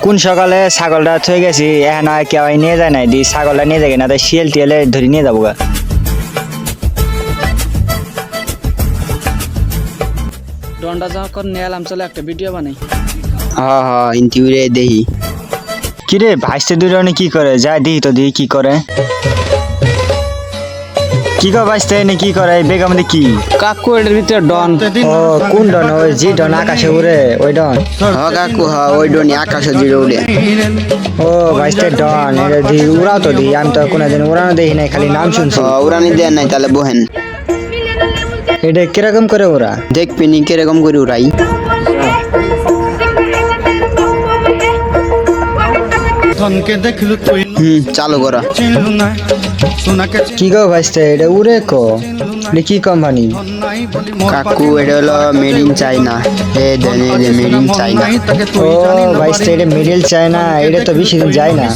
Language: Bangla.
কোন সকালে ছাগলটা থয়ে গেছি এখন আর কেউ নিয়ে যায় নাই দি ছাগলটা নিয়ে যাবে না তাই শিয়াল টিয়ালে ধরে নিয়ে যাবো গা। ডন্ডা যখন নিয়ে এলাম চলে একটা ভিডিও বানাই। হ্যাঁ ইন্টিউরে দেখি কিরে ভাইসতে দুই রনে কি করে যা দিই তো দিই কি করে কি কর ভাইসতে এনে কি করে বেগা মধ্যে কি কাকু এটার ভিতরে ডন। ও কোন ডন ওই জি ডন আকাশে উড়ে ওই ডন কাকু ওই ডনি আকাশে জিরে উড়ে। ও ভাইসতে ডন এটা দি উড়াও তো দি আমি তো কোনোদিন উড়ানো দেখি নাই খালি নাম শুনছি উড়ানি দেন নাই তাহলে বহেন এটা কিরকম করে ওরা দেখবিনি কিরকম করে উড়াই। চালু করা কি গো ভাইসতে এটা উড়ে কো এটা কি কোম্পানি কাকু এটা হলো মেড ইন চাইনা। এ দেন এই যে মেড ইন চাইনা। ও ভাইসতে এটা মিডিল চায় না এটা তো বেশি দিন যায় না